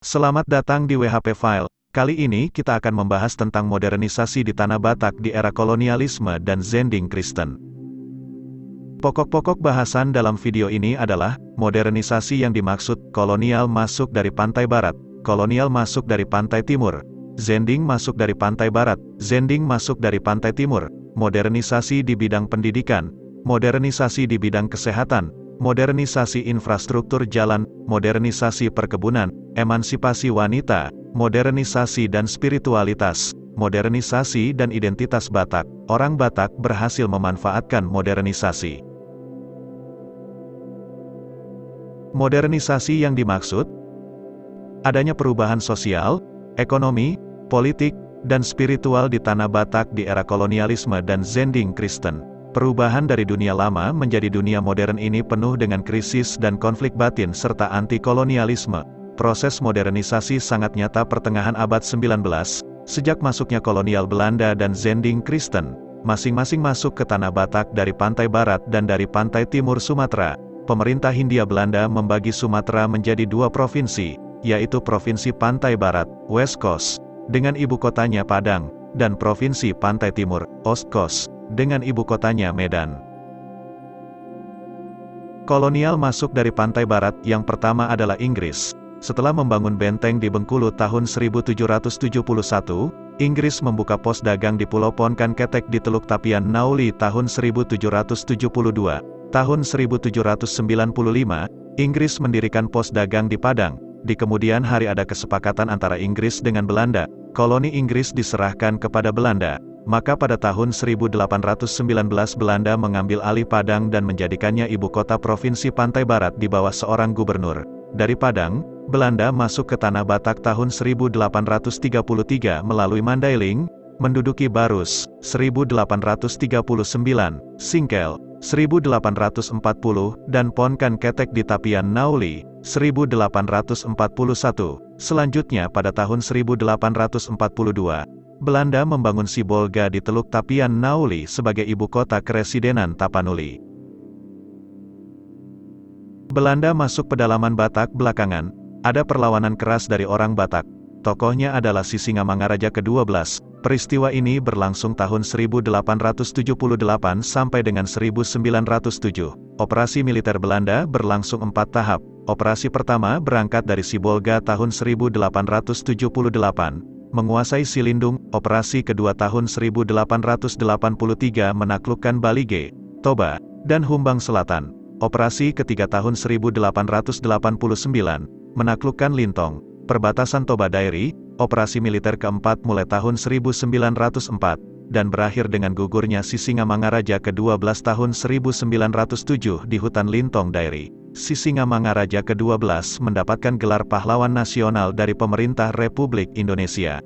Selamat datang di WHP File. Kali ini kita akan membahas tentang modernisasi di Tanah Batak di era kolonialisme dan Zending Kristen. Pokok-pokok bahasan dalam video ini adalah, modernisasi yang dimaksud, kolonial masuk dari pantai barat, kolonial masuk dari pantai timur, Zending masuk dari pantai barat, Zending masuk dari pantai timur, modernisasi di bidang pendidikan, modernisasi di bidang kesehatan, modernisasi infrastruktur jalan, modernisasi perkebunan, emansipasi wanita, modernisasi dan spiritualitas, modernisasi dan identitas Batak. Orang Batak berhasil memanfaatkan modernisasi. Modernisasi yang dimaksud, adanya perubahan sosial, ekonomi, politik, dan spiritual di Tanah Batak di era kolonialisme dan Zending Kristen. Perubahan dari dunia lama menjadi dunia modern ini penuh dengan krisis dan konflik batin serta anti-kolonialisme. Proses modernisasi sangat nyata pertengahan abad 19, sejak masuknya kolonial Belanda dan Zending Kristen, masing-masing masuk ke Tanah Batak dari pantai barat dan dari pantai timur Sumatera. Pemerintah Hindia Belanda membagi Sumatera menjadi dua provinsi, yaitu Provinsi Pantai Barat, West Coast, dengan ibu kotanya Padang, dan Provinsi Pantai Timur, East Coast, dengan ibu kotanya Medan. Kolonial masuk dari pantai barat, yang pertama adalah Inggris. Setelah membangun benteng di Bengkulu tahun 1771, Inggris membuka pos dagang di Pulau Ponkan Ketek di Teluk Tapian Nauli tahun 1772. Tahun 1795, Inggris mendirikan pos dagang di Padang. Di kemudian hari ada kesepakatan antara Inggris dengan Belanda. Koloni Inggris diserahkan kepada Belanda. Maka pada tahun 1819 Belanda mengambil alih Padang dan menjadikannya ibu kota Provinsi Pantai Barat di bawah seorang gubernur. Dari Padang, Belanda masuk ke Tanah Batak tahun 1833 melalui Mandailing, menduduki Barus, 1839, Singkel, 1840, dan Ponkan Ketek di Tapian Nauli, 1841. Selanjutnya pada tahun 1842, Belanda membangun Sibolga di Teluk Tapian Nauli sebagai ibu kota Keresidenan Tapanuli. Belanda masuk pedalaman Batak belakangan, ada perlawanan keras dari orang Batak. Tokohnya adalah Sisingamangaraja ke-12. Peristiwa ini berlangsung tahun 1878 sampai dengan 1907. Operasi militer Belanda berlangsung 4 tahap. Operasi pertama berangkat dari Sibolga tahun 1878. Menguasai Silindung. Operasi kedua tahun 1883 menaklukkan Balige, Toba, dan Humbang Selatan. Operasi ketiga tahun 1889, menaklukkan Lintong, perbatasan Toba Dairi. Operasi militer keempat mulai tahun 1904, dan berakhir dengan gugurnya Sisingamangaraja ke-12 tahun 1907 di hutan Lintong Dairi. Sisingamangaraja ke-12 mendapatkan gelar pahlawan nasional dari pemerintah Republik Indonesia.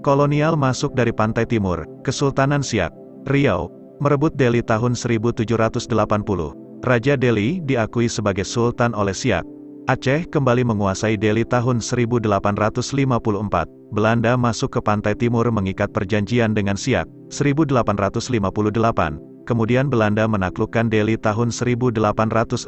Kolonial masuk dari pantai timur, Kesultanan Siak, Riau, merebut Delhi tahun 1780. Raja Delhi diakui sebagai Sultan oleh Siak. Aceh kembali menguasai Delhi tahun 1854. Belanda masuk ke pantai timur mengikat perjanjian dengan Siak, 1858. Kemudian Belanda menaklukkan Delhi tahun 1862.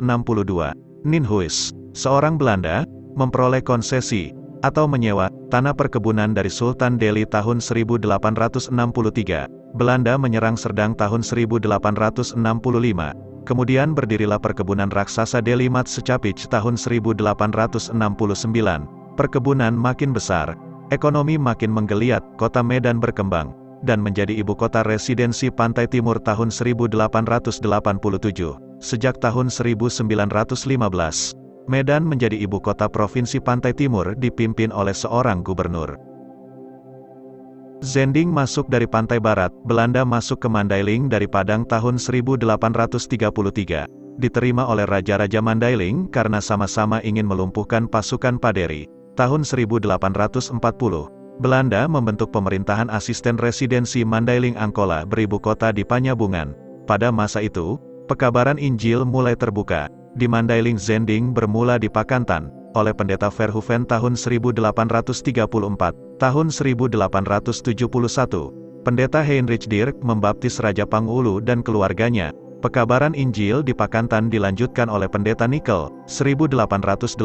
Ninhuis, seorang Belanda, memperoleh konsesi, atau menyewa, tanah perkebunan dari Sultan Delhi tahun 1863. Belanda menyerang Serdang tahun 1865. Kemudian berdirilah perkebunan raksasa Delhi Mat Secapich tahun 1869. Perkebunan makin besar, ekonomi makin menggeliat, kota Medan berkembang, dan menjadi ibu kota residensi Pantai Timur tahun 1887. Sejak tahun 1915, Medan menjadi ibu kota Provinsi Pantai Timur dipimpin oleh seorang gubernur. Zending masuk dari pantai barat, Belanda masuk ke Mandailing dari Padang tahun 1833. Diterima oleh Raja-Raja Mandailing karena sama-sama ingin melumpuhkan pasukan Paderi. Tahun 1840, Belanda membentuk pemerintahan asisten residensi Mandailing Angkola beribu kota di Panyabungan. Pada masa itu, pekabaran Injil mulai terbuka. Di Mandailing Zending bermula di Pakantan, oleh pendeta Verhoeven tahun 1834. Tahun 1871, pendeta Heinrich Dirk membaptis Raja Pangulu dan keluarganya. Pekabaran Injil di Pakantan dilanjutkan oleh Pendeta Nikel, 1888,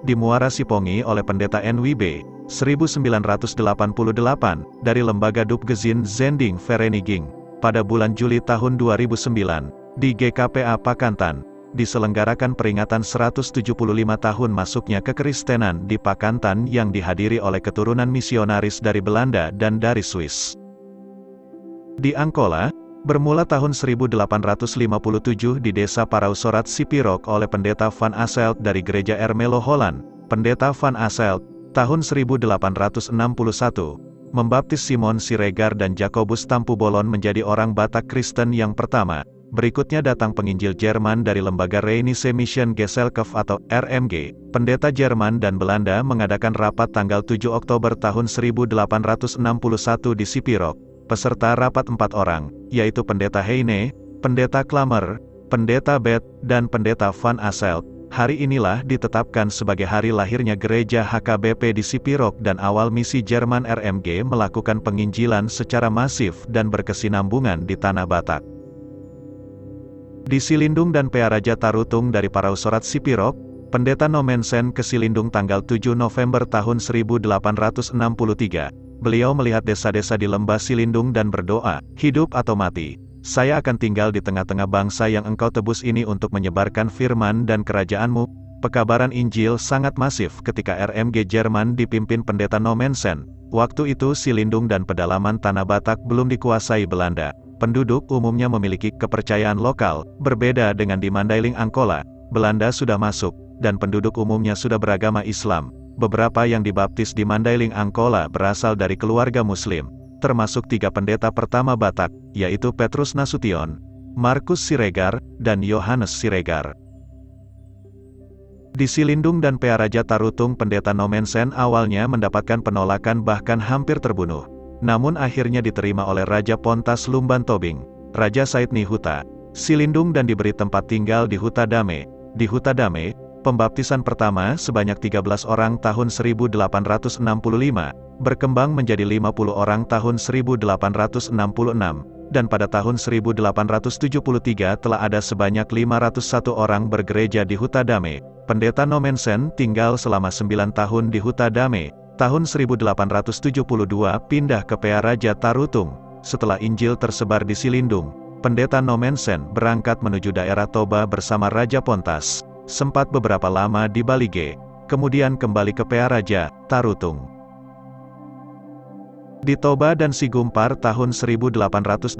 di Muara Sipongi oleh Pendeta NWB, 1988, dari Lembaga Dubgezin Zending Vereniging, pada bulan Juli tahun 2009, di GKPA Pakantan, diselenggarakan peringatan 175 tahun masuknya kekristenan di Pakantan yang dihadiri oleh keturunan misionaris dari Belanda dan dari Swiss. Di Angkola, bermula tahun 1857 di desa Parousorat Sipirok oleh Pendeta Van Asselt dari Gereja Ermelo Holland, Pendeta Van Asselt, tahun 1861, membaptis Simon Siregar dan Jacobus Tampubolon menjadi orang Batak Kristen yang pertama. Berikutnya datang penginjil Jerman dari lembaga Rheinische Mission Gesellschaft atau RMG. Pendeta Jerman dan Belanda mengadakan rapat tanggal 7 Oktober tahun 1861 di Sipirok. Peserta rapat 4 orang, yaitu Pendeta Heine, Pendeta Klamer, Pendeta Bet, dan Pendeta Van Asselt. Hari inilah ditetapkan sebagai hari lahirnya gereja HKBP di Sipirok dan awal misi Jerman RMG melakukan penginjilan secara masif dan berkesinambungan di Tanah Batak. Di Silindung dan Pearaja Tarutung dari Parousorat Sipirok, Pendeta Nomensen ke Silindung tanggal 7 November tahun 1863. Beliau melihat desa-desa di lembah Silindung dan berdoa, "Hidup atau mati, saya akan tinggal di tengah-tengah bangsa yang engkau tebus ini untuk menyebarkan firman dan kerajaan-Mu." Pekabaran Injil sangat masif ketika RMG Jerman dipimpin Pendeta Nomensen. Waktu itu Silindung dan pedalaman Tanah Batak belum dikuasai Belanda. Penduduk umumnya memiliki kepercayaan lokal, berbeda dengan di Mandailing Angkola. Belanda sudah masuk, dan penduduk umumnya sudah beragama Islam. Beberapa yang dibaptis di Mandailing Angkola berasal dari keluarga Muslim, termasuk 3 pendeta pertama Batak, yaitu Petrus Nasution, Markus Siregar, dan Yohanes Siregar. Di Silindung dan Pearaja Tarutung Pendeta Nomensen awalnya mendapatkan penolakan bahkan hampir terbunuh. Namun akhirnya diterima oleh Raja Pontas Lumban Tobing, Raja Said Nihuta, Silindung dan diberi tempat tinggal di Huta Dame. Di Huta Dame, pembaptisan pertama sebanyak 13 orang tahun 1865, berkembang menjadi 50 orang tahun 1866, dan pada tahun 1873 telah ada sebanyak 501 orang bergereja di Huta Dame. Pendeta Nomensen tinggal selama 9 tahun di Huta Dame. Tahun 1872 pindah ke Pearaja Tarutung. Setelah Injil tersebar di Silindung, Pendeta Nomensen berangkat menuju daerah Toba bersama Raja Pontas. Sempat beberapa lama di Balige, kemudian kembali ke Pearaja Tarutung. Di Toba dan Sigumpar tahun 1886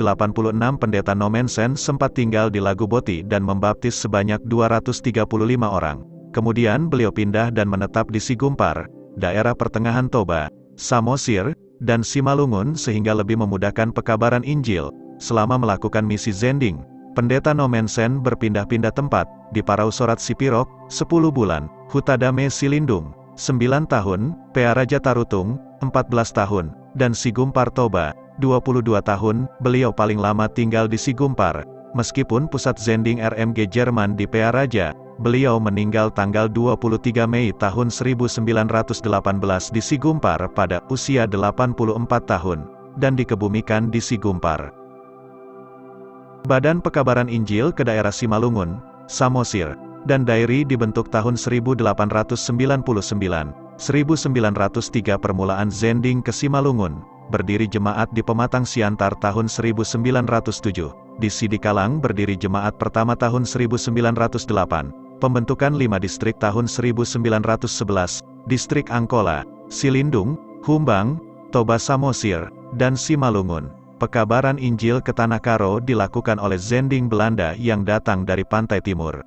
Pendeta Nomensen sempat tinggal di Laguboti dan membaptis sebanyak 235 orang. Kemudian beliau pindah dan menetap di Sigumpar, daerah pertengahan Toba, Samosir, dan Simalungun sehingga lebih memudahkan pekabaran Injil. Selama melakukan misi Zending, Pendeta Nomensen berpindah-pindah tempat, di Parousorat Sipirok, 10 bulan, Huta Dame Silindung, 9 tahun, Pearaja Tarutung, 14 tahun, dan Sigumpar Toba, 22 tahun. Beliau paling lama tinggal di Sigumpar. Meskipun pusat Zending RMG Jerman di Pearaja, beliau meninggal tanggal 23 Mei tahun 1918 di Sigumpar pada usia 84 tahun, dan dikebumikan di Sigumpar. Badan Pekabaran Injil ke daerah Simalungun, Samosir, dan Dairi dibentuk tahun 1899. 1903 permulaan Zending ke Simalungun, berdiri jemaat di Pematang Siantar tahun 1907. Di Sidikalang berdiri jemaat pertama tahun 1908. Pembentukan 5 distrik tahun 1911, distrik Angkola, Silindung, Humbang, Toba Samosir, dan Simalungun. Pekabaran Injil ke Tanah Karo dilakukan oleh Zending Belanda yang datang dari pantai timur.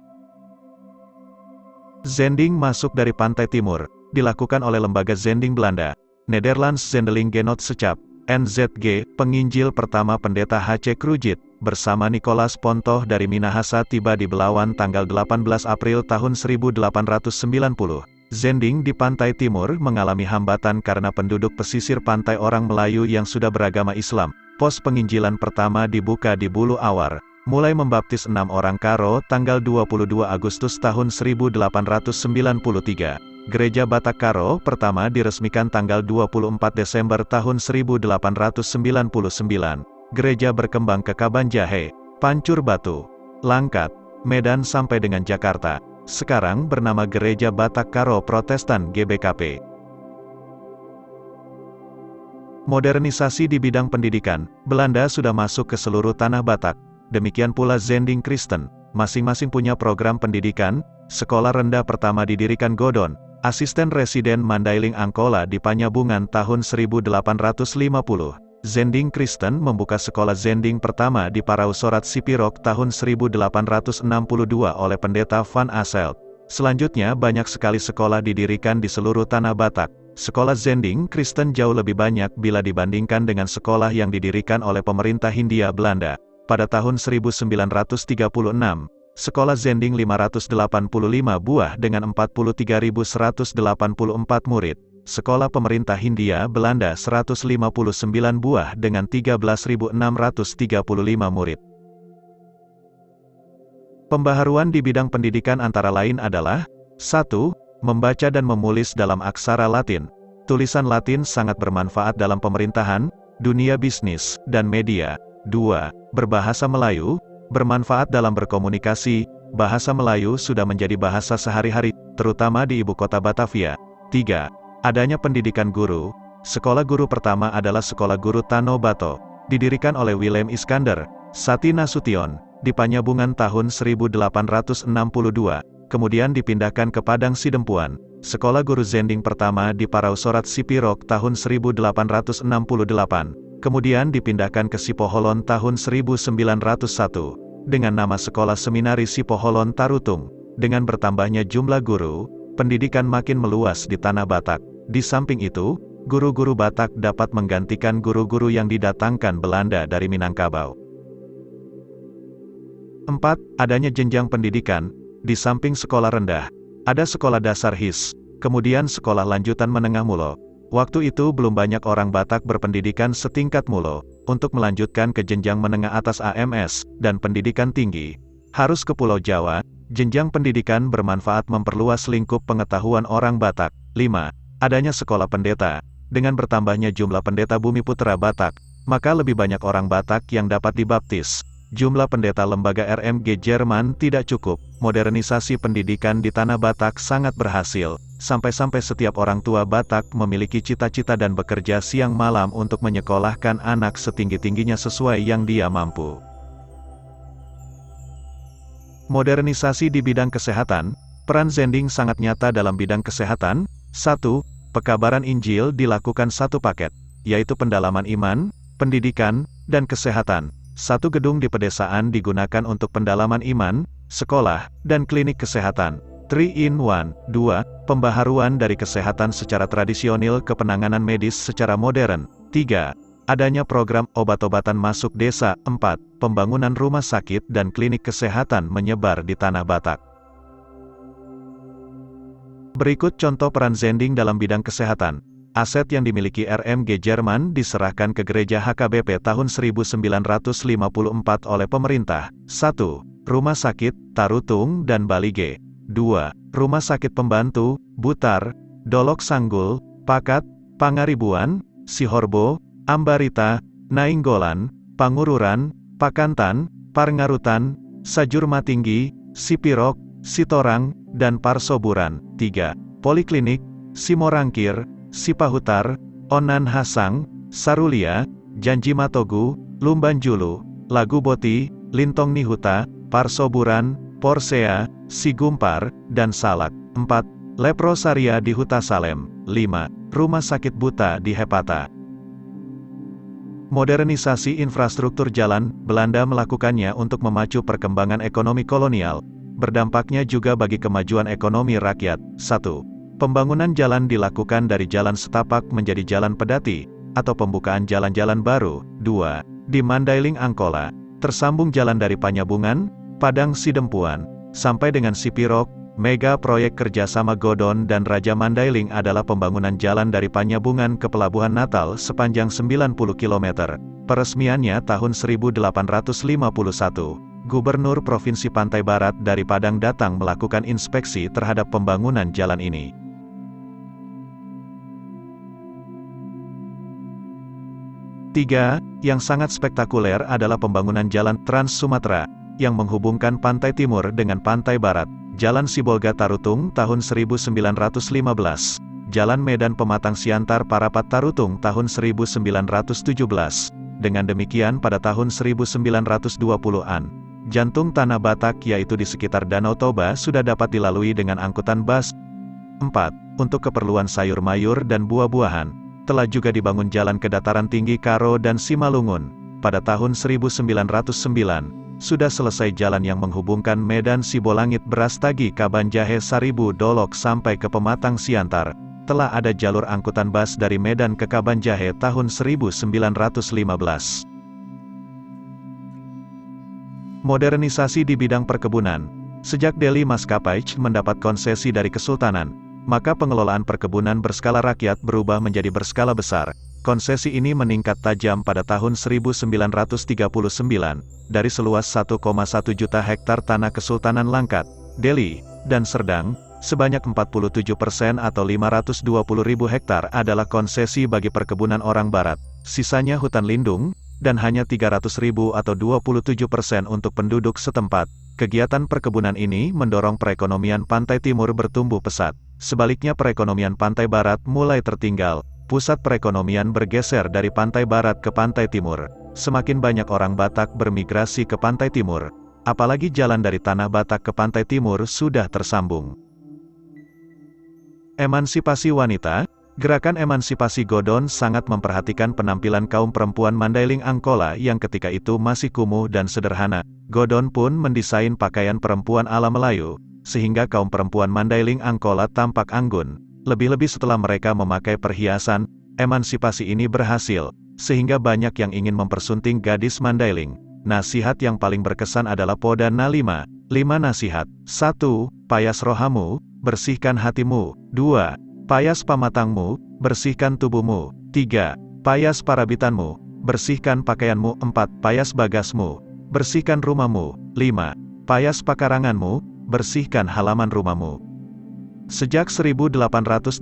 Zending masuk dari pantai timur, dilakukan oleh lembaga Zending Belanda, Nederlands Zendeling Genootschap, NZG. Penginjil pertama Pendeta H.C. Krujit, bersama Nicholas Pontoh dari Minahasa tiba di Belawan tanggal 18 April tahun 1890. Zending di pantai timur mengalami hambatan karena penduduk pesisir pantai orang Melayu yang sudah beragama Islam. Pos penginjilan pertama dibuka di Bulu Awar, mulai membaptis 6 orang Karo tanggal 22 Agustus tahun 1893. Gereja Batak Karo pertama diresmikan tanggal 24 Desember tahun 1899. Gereja berkembang ke Kabanjahe, Pancur Batu, Langkat, Medan sampai dengan Jakarta, sekarang bernama Gereja Batak Karo Protestan GBKP. Modernisasi di bidang pendidikan, Belanda sudah masuk ke seluruh tanah Batak, demikian pula Zending Kristen, masing-masing punya program pendidikan. Sekolah rendah pertama didirikan Godon, asisten residen Mandailing Angkola di Panyabungan tahun 1850. Zending Kristen membuka sekolah Zending pertama di Parausorat Sipirok tahun 1862 oleh pendeta Van Asselt. Selanjutnya banyak sekali sekolah didirikan di seluruh tanah Batak. Sekolah Zending Kristen jauh lebih banyak bila dibandingkan dengan sekolah yang didirikan oleh pemerintah Hindia Belanda. Pada tahun 1936, sekolah Zending 585 buah dengan 43.184 murid. Sekolah pemerintah Hindia Belanda 159 buah dengan 13.635 murid. Pembaharuan di bidang pendidikan antara lain adalah 1. Membaca dan menulis dalam aksara Latin. Tulisan Latin sangat bermanfaat dalam pemerintahan, dunia bisnis, dan media. 2. Berbahasa Melayu, bermanfaat dalam berkomunikasi. Bahasa Melayu sudah menjadi bahasa sehari-hari, terutama di ibu kota Batavia. 3. Adanya pendidikan guru. Sekolah guru pertama adalah Sekolah Guru Tano Bato, didirikan oleh Willem Iskandar, Sati Nasution, di Panyabungan tahun 1862, kemudian dipindahkan ke Padang Sidempuan. Sekolah Guru Zending pertama di Parausorat Sipirok tahun 1868, kemudian dipindahkan ke Sipoholon tahun 1901, dengan nama Sekolah Seminari Sipoholon Tarutung. Dengan bertambahnya jumlah guru, pendidikan makin meluas di tanah Batak. Di samping itu, guru-guru Batak dapat menggantikan guru-guru yang didatangkan Belanda dari Minangkabau. 4. Adanya jenjang pendidikan. Di samping sekolah rendah, ada sekolah dasar HIS, kemudian sekolah lanjutan menengah mulo. Waktu itu belum banyak orang Batak berpendidikan setingkat mulo. Untuk melanjutkan ke jenjang menengah atas AMS, dan pendidikan tinggi, harus ke Pulau Jawa. Jenjang pendidikan bermanfaat memperluas lingkup pengetahuan orang Batak. 5. Adanya sekolah pendeta. Dengan bertambahnya jumlah pendeta Bumi Putra Batak, maka lebih banyak orang Batak yang dapat dibaptis. Jumlah pendeta lembaga RMG Jerman tidak cukup. Modernisasi pendidikan di tanah Batak sangat berhasil, sampai-sampai setiap orang tua Batak memiliki cita-cita dan bekerja siang malam untuk menyekolahkan anak setinggi-tingginya sesuai yang dia mampu. Modernisasi di bidang kesehatan. Peran Zending sangat nyata dalam bidang kesehatan. 1. Pekabaran Injil dilakukan satu paket, yaitu pendalaman iman, pendidikan, dan kesehatan. Satu gedung di pedesaan digunakan untuk pendalaman iman, sekolah, dan klinik kesehatan. 3-in-1. 2. Pembaharuan dari kesehatan secara tradisional ke penanganan medis secara modern. 3. Adanya program obat-obatan masuk desa. 4. Pembangunan rumah sakit dan klinik kesehatan menyebar di tanah Batak. Berikut contoh peran Zending dalam bidang kesehatan. Aset yang dimiliki RMG Jerman diserahkan ke gereja HKBP tahun 1954 oleh pemerintah. 1. Rumah sakit, Tarutung dan Balige. 2. Rumah sakit pembantu, Butar, Dolok Sanggul, Pakat, Pangaribuan, Sihorbo, Ambarita, Nainggolan, Pangururan, Pakantan, Parngarutan, Sajurmatinggi, Sipirok, Sitorang, dan Parsoburan. 3. Poliklinik, Simorangkir, Sipahutar, Onan Hasang, Sarulia, Janjimatogu, Lumbanjulu, Laguboti, Lintong Nihuta, Parsoburan, Porsea, Sigumpar, dan Salak. 4. Leprosaria di Huta Salem. 5. Rumah sakit buta di Hepata. Modernisasi infrastruktur jalan, Belanda melakukannya untuk memacu perkembangan ekonomi kolonial. Berdampaknya juga bagi kemajuan ekonomi rakyat. 1. Pembangunan jalan dilakukan dari jalan setapak menjadi jalan pedati, atau pembukaan jalan-jalan baru. 2. Di Mandailing Angkola, tersambung jalan dari Panyabungan, Padang Sidempuan, sampai dengan Sipirok. Mega proyek kerjasama Godon dan Raja Mandailing adalah pembangunan jalan dari Panyabungan ke Pelabuhan Natal sepanjang 90 km. Peresmiannya tahun 1851. Gubernur Provinsi Pantai Barat dari Padang datang melakukan inspeksi terhadap pembangunan jalan ini. 3. Yang sangat spektakuler adalah pembangunan Jalan Trans Sumatera, yang menghubungkan pantai timur dengan pantai barat. Jalan Sibolga Tarutung tahun 1915. Jalan Medan Pematang Siantar Parapat Tarutung tahun 1917. Dengan demikian pada tahun 1920-an, jantung Tanah Batak yaitu di sekitar Danau Toba sudah dapat dilalui dengan angkutan bus. 4. Untuk keperluan sayur mayur dan buah-buahan, telah juga dibangun jalan ke dataran tinggi Karo dan Simalungun. Pada tahun 1909, sudah selesai jalan yang menghubungkan Medan Sibolangit Brastagi Kabanjahe Saribu Dolok sampai ke Pematang Siantar. Telah ada jalur angkutan bus dari Medan ke Kabanjahe tahun 1915. Modernisasi di bidang perkebunan. Sejak Delhi Maskapai mendapat konsesi dari Kesultanan, maka pengelolaan perkebunan berskala rakyat berubah menjadi berskala besar. Konsesi ini meningkat tajam pada tahun 1939, dari seluas 1,1 juta hektar tanah Kesultanan Langkat, Delhi, dan Serdang, sebanyak 47% atau 520.000 hektar adalah konsesi bagi perkebunan orang barat, sisanya hutan lindung, dan hanya 300.000 atau 27% untuk penduduk setempat. Kegiatan perkebunan ini mendorong perekonomian pantai timur bertumbuh pesat. Sebaliknya perekonomian pantai barat mulai tertinggal, pusat perekonomian bergeser dari pantai barat ke pantai timur. Semakin banyak orang Batak bermigrasi ke pantai timur, apalagi jalan dari Tanah Batak ke pantai timur sudah tersambung. Emansipasi wanita. Gerakan emansipasi Godon sangat memperhatikan penampilan kaum perempuan Mandailing Angkola yang ketika itu masih kumuh dan sederhana. Godon pun mendesain pakaian perempuan ala Melayu, sehingga kaum perempuan Mandailing Angkola tampak anggun. Lebih-lebih setelah mereka memakai perhiasan, emansipasi ini berhasil, sehingga banyak yang ingin mempersunting gadis Mandailing. Nasihat yang paling berkesan adalah Poda Na 5 nasihat. 1. Payas rohamu, bersihkan hatimu. 2. Payas pamatangmu, bersihkan tubuhmu. 3. Payas parabitanmu, bersihkan pakaianmu. 4. Payas bagasmu, bersihkan rumahmu. 5. Payas pakaranganmu, bersihkan halaman rumahmu. Sejak 1889,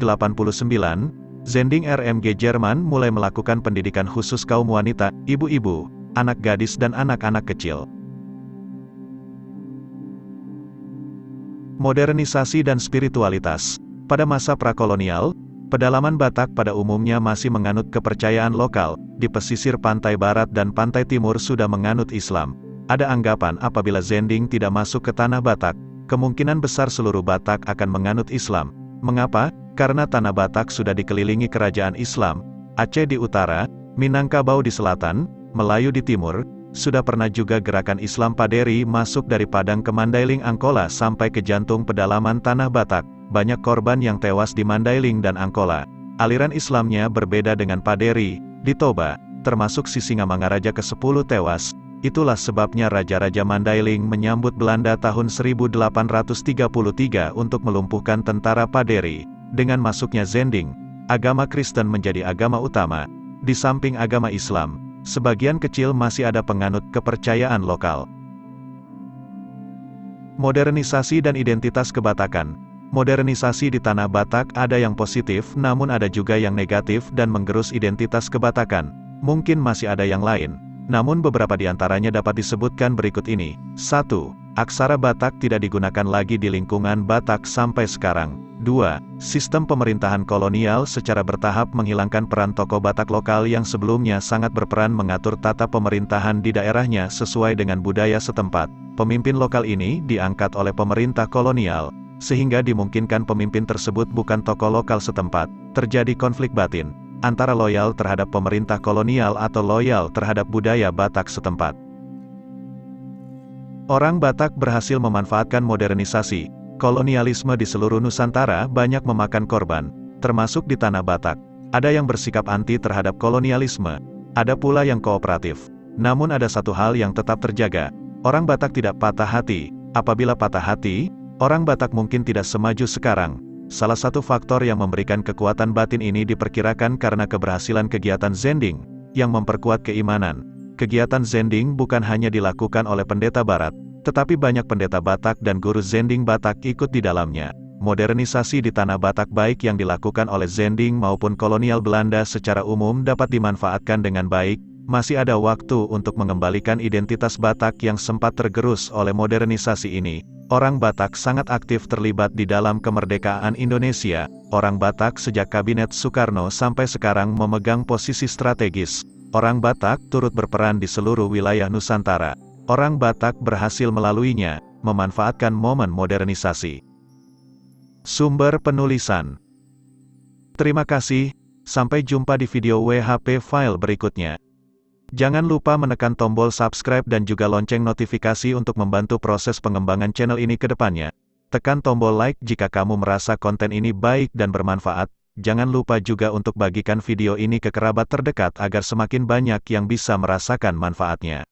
Zending RMG Jerman mulai melakukan pendidikan khusus kaum wanita, ibu-ibu, anak gadis dan anak-anak kecil. Modernisasi dan spiritualitas. Pada masa prakolonial, pedalaman Batak pada umumnya masih menganut kepercayaan lokal. Di pesisir pantai barat dan pantai timur sudah menganut Islam. Ada anggapan apabila Zending tidak masuk ke tanah Batak, kemungkinan besar seluruh Batak akan menganut Islam. Mengapa? Karena tanah Batak sudah dikelilingi kerajaan Islam. Aceh di utara, Minangkabau di selatan, Melayu di timur. Sudah pernah juga gerakan Islam Paderi masuk dari Padang ke Mandailing Angkola sampai ke jantung pedalaman tanah Batak. Banyak korban yang tewas di Mandailing dan Angkola. Aliran Islamnya berbeda dengan Paderi. Di Toba, termasuk Sisingamangaraja ke-10 tewas. Itulah sebabnya Raja-Raja Mandailing menyambut Belanda tahun 1833 untuk melumpuhkan tentara Paderi. Dengan masuknya Zending, agama Kristen menjadi agama utama. Di samping agama Islam, sebagian kecil masih ada penganut kepercayaan lokal. Modernisasi dan identitas kebatakan. Modernisasi di tanah Batak ada yang positif namun ada juga yang negatif dan menggerus identitas kebatakan. Mungkin masih ada yang lain, namun beberapa di antaranya dapat disebutkan berikut ini. 1. Aksara Batak tidak digunakan lagi di lingkungan Batak sampai sekarang. 2. Sistem pemerintahan kolonial secara bertahap menghilangkan peran tokoh Batak lokal yang sebelumnya sangat berperan mengatur tata pemerintahan di daerahnya sesuai dengan budaya setempat. Pemimpin lokal ini diangkat oleh pemerintah kolonial, sehingga dimungkinkan pemimpin tersebut bukan tokoh lokal setempat. Terjadi konflik batin antara loyal terhadap pemerintah kolonial atau loyal terhadap budaya Batak setempat. Orang Batak berhasil memanfaatkan modernisasi. Kolonialisme di seluruh Nusantara banyak memakan korban, termasuk di tanah Batak. Ada yang bersikap anti terhadap kolonialisme, ada pula yang kooperatif. Namun ada satu hal yang tetap terjaga. Orang Batak tidak patah hati. Apabila patah hati, orang Batak mungkin tidak semaju sekarang. Salah satu faktor yang memberikan kekuatan batin ini diperkirakan karena keberhasilan kegiatan Zending, yang memperkuat keimanan. Kegiatan Zending bukan hanya dilakukan oleh pendeta Barat, tetapi banyak pendeta Batak dan guru Zending Batak ikut di dalamnya. modernisasi di Tanah Batak baik yang dilakukan oleh Zending maupun kolonial Belanda secara umum dapat dimanfaatkan dengan baik. Masih ada waktu untuk mengembalikan identitas Batak yang sempat tergerus oleh modernisasi ini. Orang Batak sangat aktif terlibat di dalam kemerdekaan Indonesia. Orang Batak sejak Kabinet Soekarno sampai sekarang memegang posisi strategis. Orang Batak turut berperan di seluruh wilayah Nusantara. Orang Batak berhasil melaluinya, memanfaatkan momen modernisasi. Sumber penulisan. Terima kasih, sampai jumpa di video WHP file berikutnya. Jangan lupa menekan tombol subscribe dan juga lonceng notifikasi untuk membantu proses pengembangan channel ini ke depannya. Tekan tombol like jika kamu merasa konten ini baik dan bermanfaat. Jangan lupa juga untuk bagikan video ini ke kerabat terdekat agar semakin banyak yang bisa merasakan manfaatnya.